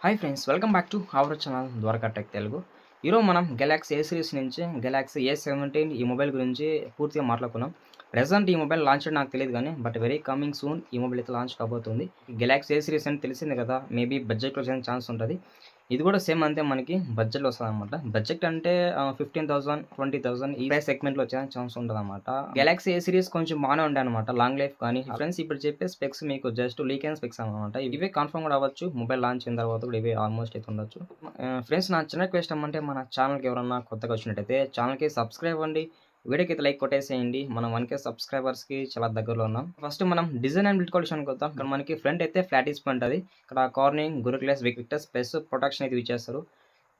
Hi friends, welcome back to our channel Dwaraka Tech Telugu. ఈరోజు మనం Galaxy A series నుంచి Galaxy A17 ఈ mobile గురించి పూర్తిగా మాట్లాడుకున్నాం. ప్రెజెంట్ ఈ మొబైల్ లాంచ్ నాకు తెలియదు కానీ బట్ వెరీ కమింగ్ సూన్ ఈ మొబైల్ అయితే లాంచ్ కాబోతుంది. గెలాక్సీ ఏ సిరీస్ అని తెలిసింది కదా, మేబీ బడ్జెట్లో వచ్చే ఛాన్స్ ఉంటుంది. ఇది కూడా సేమ్ అంతే, మనకి బడ్జెట్లో వస్తుంది అనమాట. బడ్జెట్ అంటే 15,000 20,000 ఈ ప్రైస్ సెగ్మెంట్లో వచ్చే ఛాన్స్ ఉంటుంది అనమాట. గెలాక్సీ ఏ సిరీస్ కొంచెం బాగానే ఉంటాయి అనమాట, లాంగ్ లైఫ్ కానీ. ఫ్రెండ్స్ ఇప్పుడు చెప్పే స్పెక్స్ మీకు జస్ట్ లీక్ అయిన స్పెక్స్ అనమాట. ఇవే కన్ఫర్మ్ కూడా అవ్వచ్చు, మొబైల్ లాంచ్ అయిన తర్వాత కూడా ఇవే ఆల్మోస్ట్ అయితే ఉండొచ్చు. ఫ్రెండ్స్, నా చిన్న క్వశ్చన్ అంటే మన ఛానల్కి ఎవరన్నా కొత్తగా వచ్చినట్టయితే ఛానల్కి సబ్స్క్రైబ్ అవ్వండి, వీడియోకి అయితే లైక్ కొట్టేసేయండి. మనం 1K సబ్స్క్రైబర్స్కి చాలా దగ్గరలో ఉన్నాం. ఫస్ట్ మనం డిజైన్ అండ్ బిల్డ్ క్వాలిటీకి వద్దాం. ఇక్కడ మనకి ఫ్రంట్ అయితే ఫ్లాట్ డిస్ప్లే ఉంటుంది. ఇక్కడ కార్నింగ్ గురుక్లెస్ విక్టర్స్ ప్లస్ ప్రొటెక్షన్ అయితే ఇచ్చేస్తారు.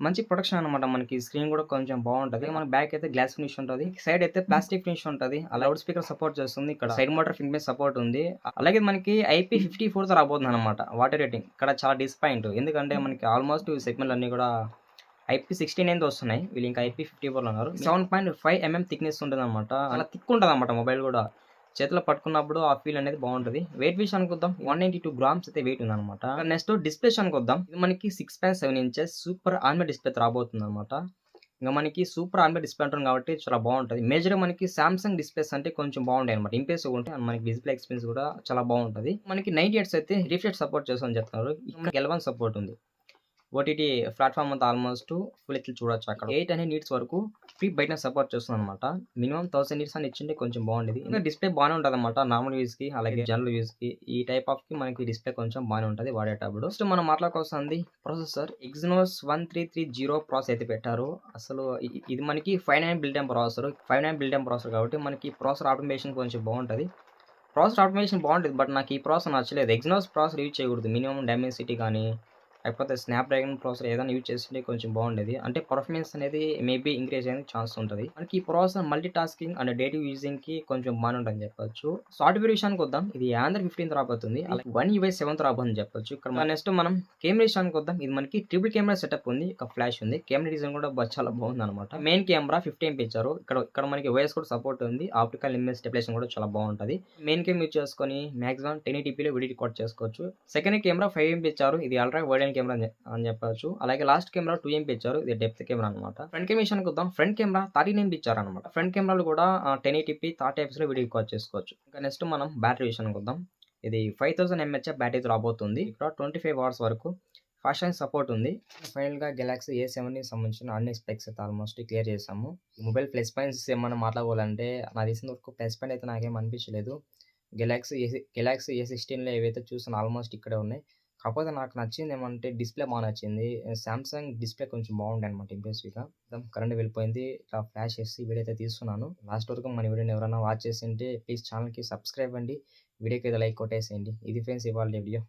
మంచి ప్రొటెక్షన్ అనమాట. మనకి స్క్రీన్ కూడా కొంచెం బాగుంటుంది. మన బ్యాక్ అయితే గ్లాస్ ఫినిష్ ఉంటుంది, సైడ్ అయితే ప్లాస్టిక్ ఫినిష్ ఉంటుంది. లౌడ్ స్పీకర్ సపోర్ట్ చేస్తుంది. ఇక్కడ సైడ్ మోటార్ ఫింగర్ సపోర్ట్ ఉంది. అలాగే మనకి IP54 తో రాబోతుంది అనమాట వాటర్ రేటింగ్. ఇక్కడ చాలా డిస్పాయింట్, ఎందుకంటే మనకి ఆల్మోస్ట్ ఈ సెగ్మెంట్ అన్ని కూడా IP69 వస్తున్నాయి, వీళ్ళు ఇంకా IP54 ఉన్నారు. 7.5 mm థిక్నెస్ ఉంటుంది అనమాట. అలా థిక్ ఉంటుంది అనమాట. మొబైల్ కూడా చేతిలో పట్టుకున్నప్పుడు ఆ ఫీల్ అనేది బాగుంటుంది. వెయిట్ విషయానికి వద్దాం, 192 grams అయితే వెయిట్ ఉంది అనమాట. నెక్స్ట్ డిస్ప్లే విషయానికి వద్దాం. ఇది మనకి 6.7 inches సూపర్ ఆమ్లెడ్ డిస్ప్లే రాబోతుంది అనమాట. ఇంకా మనకి సూపర్ ఆమ్లెడ్ డిస్ప్లే ఉంటుంది కాబట్టి చాలా బాగుంటుంది. మేజర్ మనకి సామ్సంగ్ డిస్ప్లేస్ అంటే కొంచెం బాగుంటాయి అనమాట. ఇంప్రెసివ్ ఉంటే మనకి డిస్ప్లే ఎక్స్పీరియన్స్ కూడా చాలా బాగుంటుంది. మనకి 90 Hz అయితే రిఫ్రెష్ సపోర్ట్ చేస్తామని చెప్తున్నారు. ఇక్కడ L1 సపోర్ట్ ఉంది. ఓటీటీ ప్లాట్ఫామ్ అంతా ఆల్మోస్ట్ ఫుల్ ఎత్తి చూడొచ్చు. అక్కడ 800 nits వరకు ఫ్రీ బ్రైట్నెస్ సపోర్ట్ చేస్తుంది అనమాట. మినిమం 1000 nits అని ఇచ్చింటే కొంచెం బాగుండేది. ఇంకా డిస్ప్లే బాగానే ఉంటుంది అనమాట. నార్మల్ యూస్ కి అలాగే జనరల్ యూస్ కి ఈ టైప్ ఆఫ్ కి మనకి డిస్ప్లే కొంచెం బాగానే ఉంటుంది వాడేటప్పుడు. ఫస్ట్ మనం మాట్లాడుకోవాల్సింది ప్రాసెసర్. Exynos 1330 ప్రాసెస్ అయితే పెట్టారు. అసలు ఇది మనకి 5.9 build time processor. 5.9 build time processor కాబట్టి మనకి ప్రాసెసర్ ఆటోమేషన్ కొంచెం బాగుంటుంది. ప్రాసెసర్ ఆటోమేషన్ బాగుంటుంది, బట్ నాకు ఈ ప్రాసెసర్ నచ్చలేదు. Exynos ప్రాసెసర్ యూజ్ చేయకూడదు. మినిమం డైమెన్సిటీ కానీ లేకపోతే స్నాప్డ్రాగన్ ప్రాసెసర్ ఏదైనా యూజ్ చేస్తుంటే కొంచెం బాగుండేది. అంటే పర్ఫార్మెన్స్ అనేది మేబీ ఇంక్రీజ్ అయ్యే ఛాన్స్ ఉంటుంది. మనకి ఈ processor multi tasking and dative using కి కొంచెం బాగానే ఉంటుంది చెప్పొచ్చు. సాఫ్ట్వేర్ విషయానికి వద్దాం. ఇది Android 15 రాబోతుంది, అలాగే One UI 7 రాబోతుంది చెప్పొచ్చు. ఇక్కడ నెక్స్ట్ మనం కెమెరా విషయానికి వద్దాం. ఇది మనకి ట్రిపుల్ కెమెరా సెటప్ ఉంది, ఒక ఫ్లాష్ ఉంది. కెమెరా డిజైన్ కూడా చాలా బాగుంది అనమాట. మెయిన్ కెమెరా 50 MP ఇచ్చారు. ఇక్కడ మనకి OIS కూడా సపోర్ట్ ఉంది. ఆప్టికల్ ఇమేజ్ స్టెబిలైజేషన్ కూడా చాలా బాగుంటుంది. మెయిన్ కెమెరా యూజ్ చేసుకొని మాక్సిమం 1080p లో వీడియో రికార్డ్ చేసుకోవచ్చు. సెకండ్ కెమెరా 5 MP ఇచ్చారు. ఇది అల్ట్రా వైడ్ కెమెరా అని చెప్పొచ్చు. అలాగే లాస్ట్ కెమెరా 2 MP ఇచ్చారు. ఇది డెప్త్ కెమెరా అనమాట. ఫ్రంట్ కెమెరా విషయానికి వద్దాం. ఫ్రంట్ కెమెరా 13 MP ఇచ్చారు అనమాట. ఫ్రంట్ కెమెరాలు కూడా 1080p 30fps లో వీడియో రికార్డ్ చేసుకోవచ్చు. ఇంకా నెక్స్ట్ మనం బ్యాటరీ విషయానికి వద్దాం. ఇది 5000 mAh బ్యాటరీ రాబోతుంది. ఇక్కడ 25 hours వరకు ఫాస్ట్ ఛార్జింగ్ సపోర్ట్ ఉంది. ఫైనల్ గా గెలాక్సీ A7 సంబంధించిన అన్ని స్పెక్స్ అయితే ఆల్మోస్ట్ క్లియర్ చేసాము. మొబైల్ ప్లస్ పాయింట్స్ ఏమన్నా మాట్లాడాలంటే నాకు తెలిసిన వరకు ప్లస్ పాయింట్ అయితే నాకేం అనిపించలేదు. గెలాక్సీ A16లో ఏవైతే చూసానో ఆల్మోస్ట్ ఇక్కడే ఉన్నాయి. కాకపోతే నాకు నచ్చింది ఏమంటే డిస్ప్లే బాగా నచ్చింది. సామ్సంగ్ డిస్ప్లే కొంచెం బాగుండే అనమాట, ఇంప్రెసివ్గా. కరెంట్ వెళ్ళిపోయింది, ఇట్లా ఫ్లాష్ చేసి వీడియో అయితే తీస్తున్నాను. లాస్ట్ వరకు మన వీడియోని ఎవరైనా వాచ్ చేసింటే ప్లీజ్ ఛానల్కి సబ్స్క్రైబ్ అండి, వీడియోకి అయితే లైక్ కొట్టేసేయండి. ఇది ఫ్రెండ్స్ ఇవాళ వీడియో.